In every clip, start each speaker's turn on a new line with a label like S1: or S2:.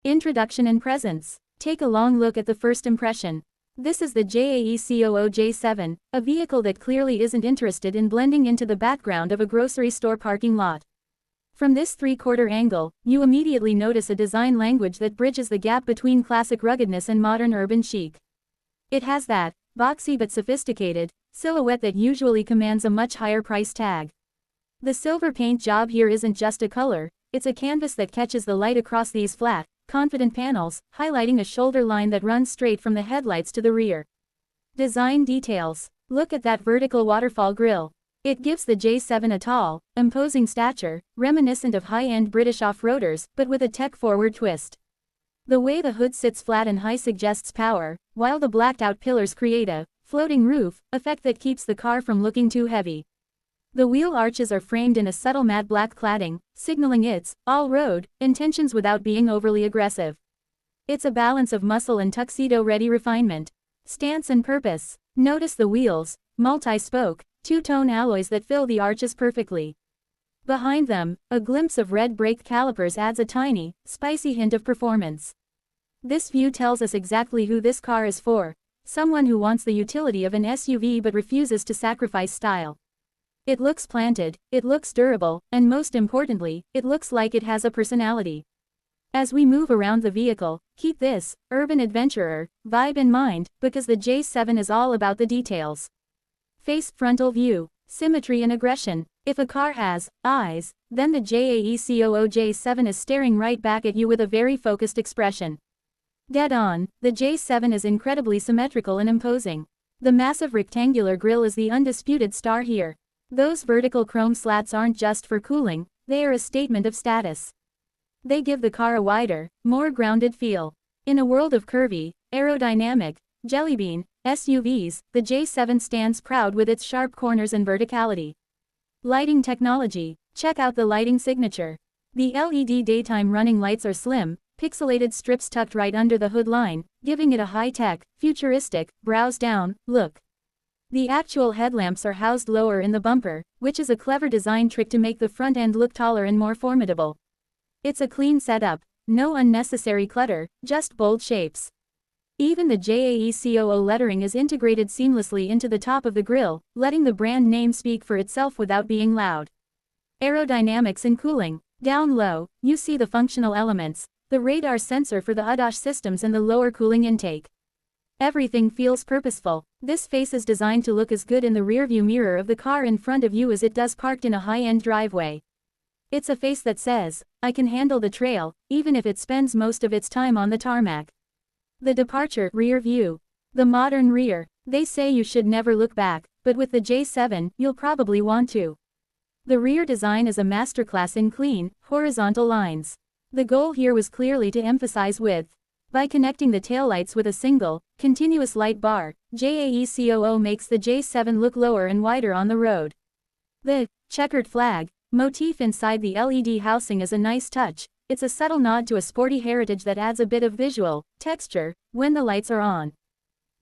S1: Introduction and presence. Take a long look at the first impression. This is the Jaecco J7, a vehicle that clearly isn't interested in blending into the background of a grocery store parking lot. From this three-quarter angle, you immediately notice a design language that bridges the gap between classic ruggedness and modern urban chic. It has that boxy but sophisticated silhouette that usually commands a much higher price tag. The silver paint job here isn't just a color, it's a canvas that catches the light across these flat, confident panels, highlighting a shoulder line that runs straight from the headlights to the rear. Design details. Look at that vertical waterfall grille. It gives the J7 a tall, imposing stature, reminiscent of high-end British off-roaders, but with a tech-forward twist. The way the hood sits flat and high suggests power, while the blacked-out pillars create a floating roof effect that keeps the car from looking too heavy. The wheel arches are framed in a subtle matte black cladding, signaling its all-road intentions without being overly aggressive. It's a balance of muscle and tuxedo-ready refinement. Stance and purpose. Notice the wheels, multi-spoke, two-tone alloys that fill the arches perfectly. Behind them, a glimpse of red brake calipers adds a tiny, spicy hint of performance. This view tells us exactly who this car is for: someone who wants the utility of an SUV but refuses to sacrifice style. It looks planted, it looks durable, and most importantly, it looks like it has a personality. As we move around the vehicle, keep this urban adventurer vibe in mind, because the J7 is all about the details. Face frontal view, symmetry and aggression. If a car has eyes, then the Jaecco J7 is staring right back at you with a very focused expression. Dead on, the J7 is incredibly symmetrical and imposing. The massive rectangular grille is the undisputed star here. Those vertical chrome slats aren't just for cooling, they are a statement of status. They give the car a wider, more grounded feel. In a world of curvy, aerodynamic, jellybean SUVs, the J7 stands proud with its sharp corners and verticality. Lighting technology. Check out the lighting signature. The LED daytime running lights are slim, pixelated strips tucked right under the hood line, giving it a high-tech, futuristic, browse-down look. The actual headlamps are housed lower in the bumper, which is a clever design trick to make the front end look taller and more formidable. It's a clean setup, no unnecessary clutter, just bold shapes. Even the Jaecco lettering is integrated seamlessly into the top of the grille, letting the brand name speak for itself without being loud. Aerodynamics and cooling. Down low, you see the functional elements, the radar sensor for the ADAS systems and the lower cooling intake. Everything feels purposeful. This face is designed to look as good in the rearview mirror of the car in front of you as it does parked in a high-end driveway. It's a face that says, I can handle the trail, even if it spends most of its time on the tarmac. The departure rear view. The modern rear. They say you should never look back, but with the J7, you'll probably want to. The rear design is a masterclass in clean, horizontal lines. The goal here was clearly to emphasize width. By connecting the taillights with a single, continuous light bar, Jaecco makes the J7 look lower and wider on the road. The checkered flag motif inside the LED housing is a nice touch. It's a subtle nod to a sporty heritage that adds a bit of visual texture when the lights are on.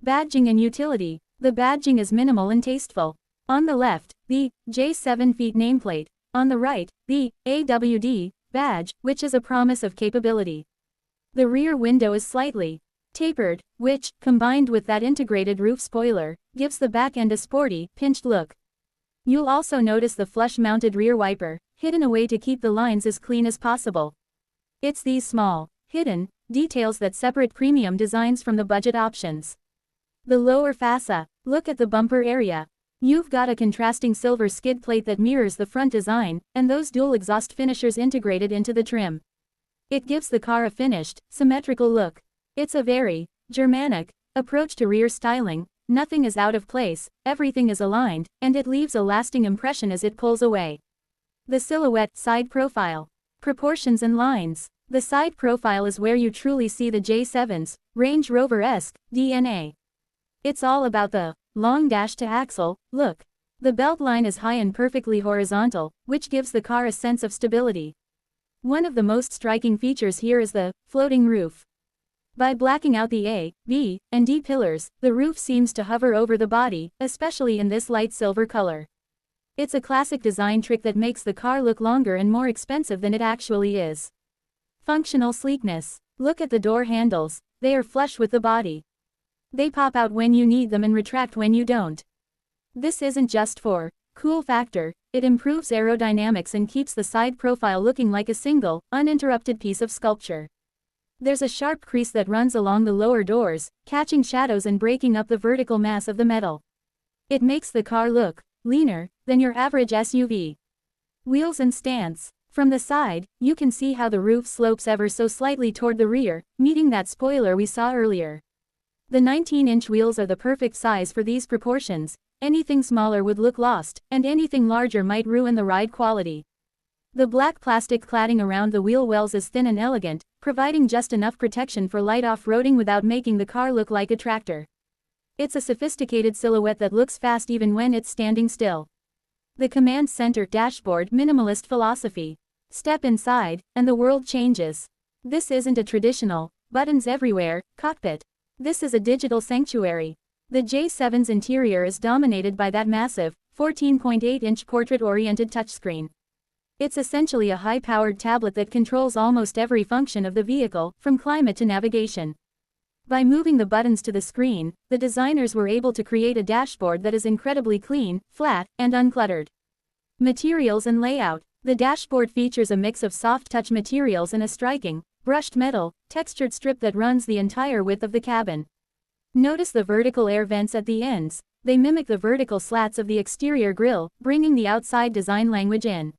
S1: Badging and utility. The badging is minimal and tasteful. On the left, the J7 feet nameplate. On the right, the AWD badge, which is a promise of capability. The rear window is slightly tapered, which, combined with that integrated roof spoiler, gives the back end a sporty, pinched look. You'll also notice the flush-mounted rear wiper, hidden away to keep the lines as clean as possible. It's these small, hidden details that separate premium designs from the budget options. The lower fascia. Look at the bumper area. You've got a contrasting silver skid plate that mirrors the front design, and those dual exhaust finishers integrated into the trim. It gives the car a finished, symmetrical look. It's a very Germanic approach to rear styling. Nothing is out of place, everything is aligned, and it leaves a lasting impression as it pulls away. The silhouette side profile. Proportions and lines. The side profile is where you truly see the J7's Range Rover-esque DNA. It's all about the long dash to axle look. The belt line is high and perfectly horizontal, which gives the car a sense of stability. One of the most striking features here is the floating roof. By blacking out the A, B, and D pillars, the roof seems to hover over the body, especially in this light silver color. It's a classic design trick that makes the car look longer and more expensive than it actually is. Functional sleekness. Look at the door handles, they are flush with the body. They pop out when you need them and retract when you don't. This isn't just for cool factor, it improves aerodynamics and keeps the side profile looking like a single, uninterrupted piece of sculpture. There's a sharp crease that runs along the lower doors, catching shadows and breaking up the vertical mass of the metal. It makes the car look leaner than your average SUV. Wheels and stance. From the side, you can see how the roof slopes ever so slightly toward the rear, meeting that spoiler we saw earlier. The 19-inch wheels are the perfect size for these proportions. Anything smaller would look lost, and anything larger might ruin the ride quality. The black plastic cladding around the wheel wells is thin and elegant, providing just enough protection for light off-roading without making the car look like a tractor. It's a sophisticated silhouette that looks fast even when it's standing still. The command center dashboard minimalist philosophy. Step inside, and the world changes. This isn't a traditional, buttons everywhere, cockpit. This is a digital sanctuary. The J7's interior is dominated by that massive, 14.8-inch portrait-oriented touchscreen. It's essentially a high-powered tablet that controls almost every function of the vehicle, from climate to navigation. By moving the buttons to the screen, the designers were able to create a dashboard that is incredibly clean, flat, and uncluttered. Materials and layout. The dashboard features a mix of soft-touch materials and a striking, brushed metal, textured strip that runs the entire width of the cabin. Notice the vertical air vents at the ends. They mimic the vertical slats of the exterior grille, bringing the outside design language in.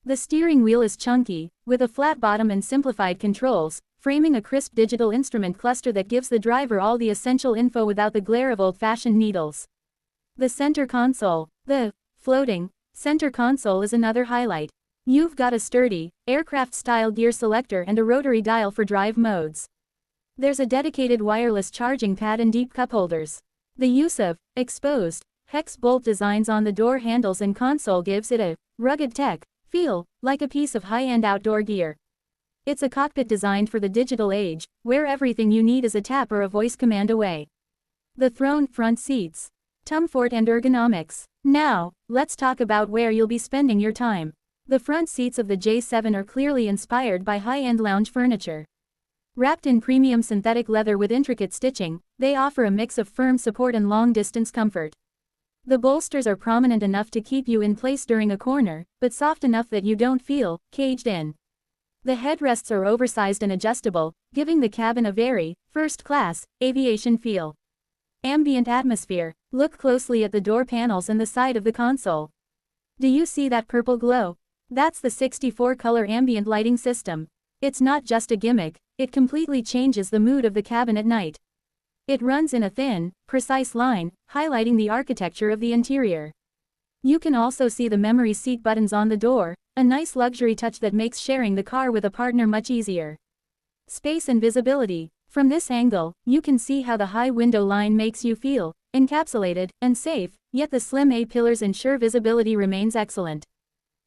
S1: The steering wheel is chunky, with a flat bottom and simplified controls, framing a crisp digital instrument cluster that gives the driver all the essential info without the glare of old-fashioned needles. The center console. The floating center console is another highlight. You've got a sturdy, aircraft-style gear selector and a rotary dial for drive modes. There's a dedicated wireless charging pad and deep cup holders. The use of exposed hex bolt designs on the door handles and console gives it a rugged tech feel, like a piece of high-end outdoor gear. It's a cockpit designed for the digital age, where everything you need is a tap or a voice command away. The throne front seats. Comfort and ergonomics. Now, let's talk about where you'll be spending your time. The front seats of the J7 are clearly inspired by high-end lounge furniture. Wrapped in premium synthetic leather with intricate stitching, they offer a mix of firm support and long-distance comfort. The bolsters are prominent enough to keep you in place during a corner, but soft enough that you don't feel caged in. The headrests are oversized and adjustable, giving the cabin a very first-class aviation feel. Ambient atmosphere. Look closely at the door panels and the side of the console. Do you see that purple glow? That's the 64-color ambient lighting system. It's not just a gimmick, it completely changes the mood of the cabin at night. It runs in a thin, precise line, highlighting the architecture of the interior. You can also see the memory seat buttons on the door, a nice luxury touch that makes sharing the car with a partner much easier. Space and visibility. From this angle, you can see how the high window line makes you feel encapsulated and safe, yet the slim A-pillars ensure visibility remains excellent.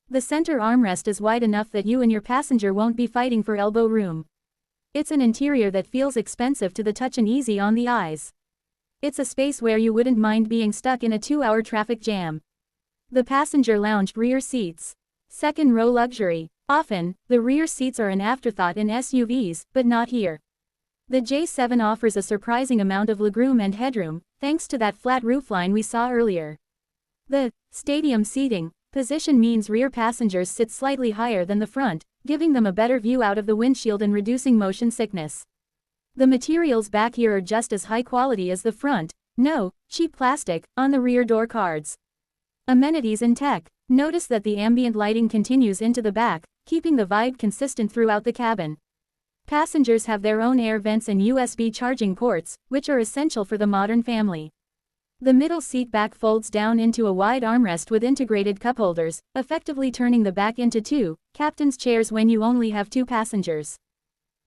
S1: The center armrest is wide enough that you and your passenger won't be fighting for elbow room. It's an interior that feels expensive to the touch and easy on the eyes. It's a space where you wouldn't mind being stuck in a 2-hour traffic jam. The passenger lounge rear seats. Second row luxury. Often, the rear seats are an afterthought in SUVs, but not here. The J7 offers a surprising amount of legroom and headroom, thanks to that flat roofline we saw earlier. The stadium seating position means rear passengers sit slightly higher than the front, giving them a better view out of the windshield and reducing motion sickness. The materials back here are just as high quality as the front, no cheap plastic on the rear door cards. Amenities and tech. Notice that the ambient lighting continues into the back, keeping the vibe consistent throughout the cabin. Passengers have their own air vents and USB charging ports, which are essential for the modern family. The middle seat back folds down into a wide armrest with integrated cup holders, effectively turning the back into two captain's chairs when you only have 2 passengers.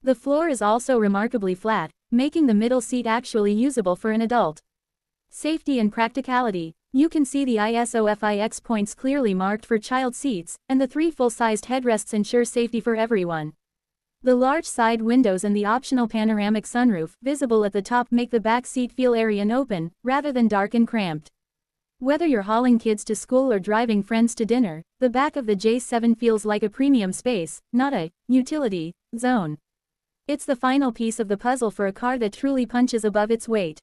S1: The floor is also remarkably flat, making the middle seat actually usable for an adult. Safety and practicality. You can see the ISOFIX points clearly marked for child seats, and the 3 full-sized headrests ensure safety for everyone. The large side windows and the optional panoramic sunroof visible at the top make the back seat feel airy and open, rather than dark and cramped. Whether you're hauling kids to school or driving friends to dinner, the back of the J7 feels like a premium space, not a utility zone. It's the final piece of the puzzle for a car that truly punches above its weight.